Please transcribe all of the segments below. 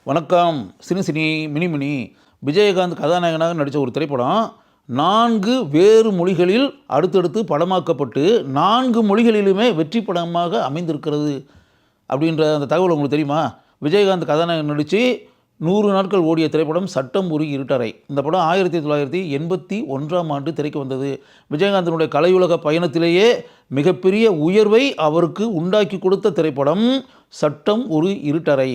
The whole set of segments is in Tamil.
வணக்கம். சினி சினி மினி மினி விஜயகாந்த் கதாநாயகனாக நடித்த ஒரு திரைப்படம் 4 வேறு மொழிகளில் அடுத்தடுத்து படமாக்கப்பட்டு 4 மொழிகளிலுமே வெற்றி படமாக அமைந்திருக்கிறது அப்படின்ற அந்த தகவல் உங்களுக்கு தெரியுமா? விஜயகாந்த் கதாநாயகன் நடித்து 100 நாட்கள் ஓடிய திரைப்படம் சட்டம் ஒரு இருட்டறை. இந்த படம் 1981ஆம் ஆண்டு திரைக்கு வந்தது. விஜயகாந்தனுடைய கலையுலக பயணத்திலேயே மிகப்பெரிய உயர்வை அவருக்கு உண்டாக்கி கொடுத்த திரைப்படம் சட்டம் ஒரு இருட்டறை.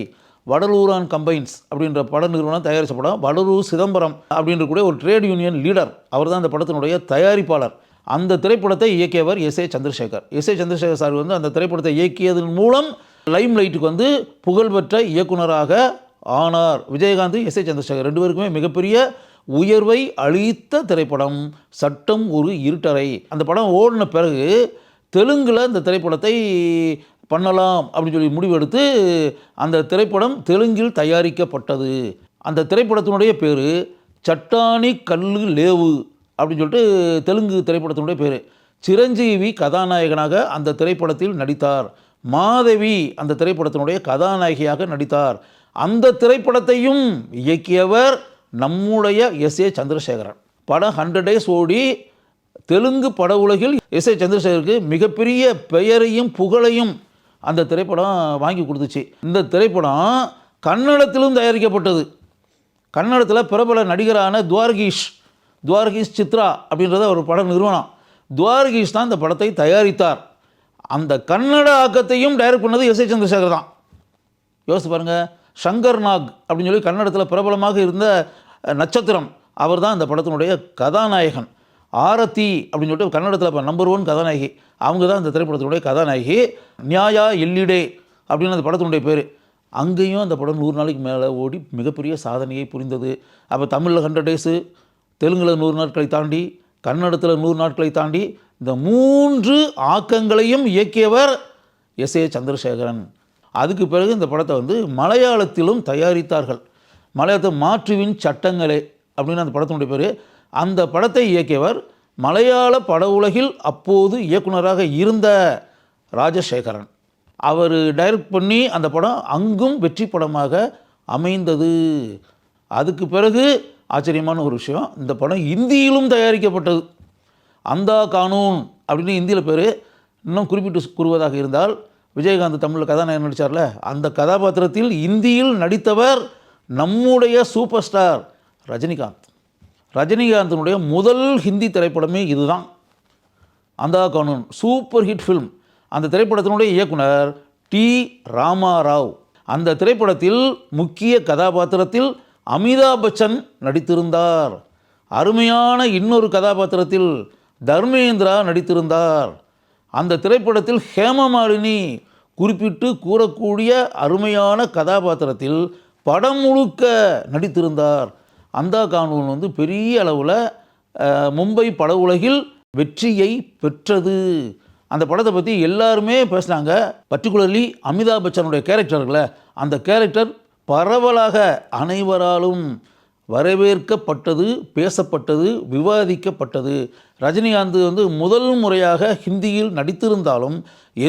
வடலூரான் கம்பைன்ஸ் அப்படின்ற பட நிறுவனம் தயாரித்த படம். வடலூர் சிதம்பரம் அப்படின்ற கூட ஒரு ட்ரேட் யூனியன் லீடர், அவர் தான் அந்த படத்தினுடைய தயாரிப்பாளர். அந்த திரைப்படத்தை இயக்கியவர் S A Chandrasekhar. S A Chandrasekhar sir அந்த திரைப்படத்தை இயக்கியதன் மூலம் லைம் லைட்டுக்கு புகழ்பெற்ற இயக்குனராக ஆனார். விஜயகாந்த், எஸ் ஏ சந்திரசேகர் 2 பேருக்குமே மிகப்பெரிய உயர்வை அளித்த திரைப்படம் சட்டம் ஒரு இருட்டறை. அந்த படம் ஓடின பிறகு தெலுங்கில் இந்த திரைப்படத்தை பண்ணலாம் அப்படின்னு சொல்லி முடிவெடுத்து அந்த திரைப்படம் தெலுங்கில் தயாரிக்கப்பட்டது. அந்த திரைப்படத்தினுடைய பேர் சட்டானி கல்லு லேவு அப்படின்னு சொல்லிட்டு தெலுங்கு திரைப்படத்தினுடைய பேர். சிரஞ்சீவி கதாநாயகனாக அந்த திரைப்படத்தில் நடித்தார். மாதவி அந்த திரைப்படத்தினுடைய கதாநாயகியாக நடித்தார். அந்த திரைப்படத்தையும் இயக்கியவர் நம்முடைய எஸ் ஏ சந்திரசேகரன். படம் 100 days ஓடி தெலுங்கு பட உலகில் எஸ் ஏ சந்திரசேகருக்கு மிகப்பெரிய பெயரையும் புகழையும் அந்த திரைப்படம் வாங்கி கொடுத்துச்சு. இந்த திரைப்படம் கன்னடத்திலும் தயாரிக்கப்பட்டது. கன்னடத்தில் பிரபல நடிகரான துவாரகீஷ் சித்ரா அப்படின்றத ஒரு பட நிறுவனம். துவாரகீஷ் தான் இந்த படத்தை தயாரித்தார். அந்த கன்னட ஆக்கத்தையும் டைரக்ட் பண்ணது எஸ் ஏ சந்திரசேகர் தான். யோசிச்சு பாருங்கள். சங்கர் நாக் அப்படின்னு சொல்லி கன்னடத்தில் பிரபலமாக இருந்த நட்சத்திரம், அவர் தான் இந்த படத்தினுடைய கதாநாயகன். ஆரத்தி அப்படின்னு சொல்லிட்டு கன்னடத்தில் இப்போ நம்பர் 1 கதாநாயகி, அவங்க தான் இந்த திரைப்படத்தினுடைய கதாநாயகி. நியாயா எல்லிடே அப்படின்னு அந்த படத்தினுடைய பேர். அங்கேயும் அந்த படம் 100 நாளைக்கு மேலே ஓடி மிகப்பெரிய சாதனையை புரிந்தது. அப்போ தமிழில் 100 days, தெலுங்கில் 100 நாட்களை தாண்டி, கன்னடத்தில் 100 நாட்களை தாண்டி இந்த 3 ஆக்கங்களையும் இயக்கியவர் எஸ் ஏ சந்திரசேகரன். அதுக்கு பிறகு இந்த படத்தை மலையாளத்திலும் தயாரித்தார்கள். மலையாளத்தில் மாற்றுவின் சட்டங்களே அப்படின்னு அந்த படத்தினுடைய பேர். அந்த படத்தை இயக்கியவர் மலையாள பட உலகில் அப்போது இயக்குனராக இருந்த ராஜசேகரன். அவர் டைரக்ட் பண்ணி அந்த படம் அங்கும் வெற்றி படமாக அமைந்தது. அதுக்கு பிறகு ஆச்சரியமான ஒரு விஷயம், இந்த படம் இந்தியிலும் தயாரிக்கப்பட்டது. அந்தா கானூன் அப்படின்னு இந்தியில் பேர். இன்னும் குறிப்பிட்டு கூறுவதாக இருந்தால், விஜயகாந்த் தமிழில் கதாநாயகன் நடித்தார்ல, அந்த கதாபாத்திரத்தில் இந்தியில் நடித்தவர் நம்முடைய சூப்பர் ஸ்டார் ரஜினிகாந்த். ரஜினிகாந்தினுடைய முதல் ஹிந்தி திரைப்படமே இதுதான், அந்தா கானூன். Super hit film. அந்த திரைப்படத்தினுடைய இயக்குனர் டி ராமாராவ். அந்த திரைப்படத்தில் முக்கிய கதாபாத்திரத்தில் அமிதாப் பச்சன் நடித்திருந்தார். அருமையான இன்னொரு கதாபாத்திரத்தில் தர்மேந்திரா நடித்திருந்தார். அந்த திரைப்படத்தில் ஹேமமாலினி குறிப்பிட்டு கூறக்கூடிய அருமையான கதாபாத்திரத்தில் படம் முழுக்க நடித்திருந்தார். அந்தா கானூன் பெரிய அளவில் மும்பை பட உலகில் வெற்றியை பெற்றது. அந்த படத்தை பற்றி எல்லாருமே பேசினாங்க. பர்டிகுலர்லி அமிதாப் பச்சனுடைய கேரக்டர்களை, அந்த கேரக்டர் பரவலாக அனைவராலும் வரவேற்கப்பட்டது, பேசப்பட்டது, விவாதிக்கப்பட்டது. ரஜினிகாந்த் முதல் முறையாக ஹிந்தியில் நடித்திருந்தாலும்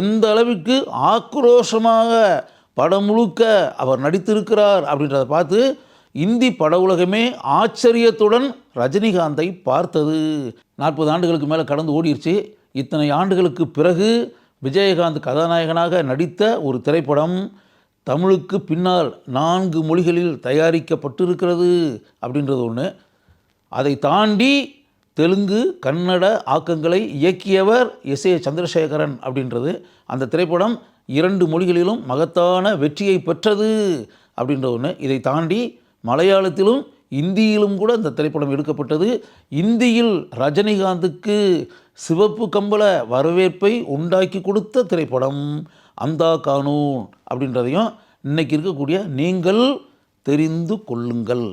எந்த அளவிற்கு ஆக்ரோஷமாக படம் முழுக்க அவர் நடித்திருக்கிறார் அப்படின்றத பார்த்து இந்தி பட உலகமே ஆச்சரியத்துடன் ரஜினிகாந்தை பார்த்தது. 40 ஆண்டுகளுக்கு மேலே கடந்து ஓடிடுச்சு. இத்தனை ஆண்டுகளுக்கு பிறகு விஜயகாந்த் கதாநாயகனாக நடித்த ஒரு திரைப்படம் தமிழுக்கு பின்னால் 4 மொழிகளில் தயாரிக்கப்பட்டிருக்கிறது அப்படின்றது ஒன்று. அதை தாண்டி தெலுங்கு, கன்னட ஆக்கங்களை இயக்கியவர் எஸ் ஏ சந்திரசேகரன் அப்படின்றது. அந்த திரைப்படம் 2 மொழிகளிலும் மகத்தான வெற்றியை பெற்றது அப்படின்ற ஒன்று. இதை தாண்டி மலையாளத்திலும் இந்தியிலும் கூட இந்த திரைப்படம் எடுக்கப்பட்டது. இந்தியில் ரஜினிகாந்துக்கு சிவப்பு கம்பள வரவேற்பை உண்டாக்கி கொடுத்த திரைப்படம் அந்தா கானூன் அப்படின்றதையும் இன்றைக்கி இருக்கக்கூடிய நீங்கள் தெரிந்து கொள்ளுங்கள்.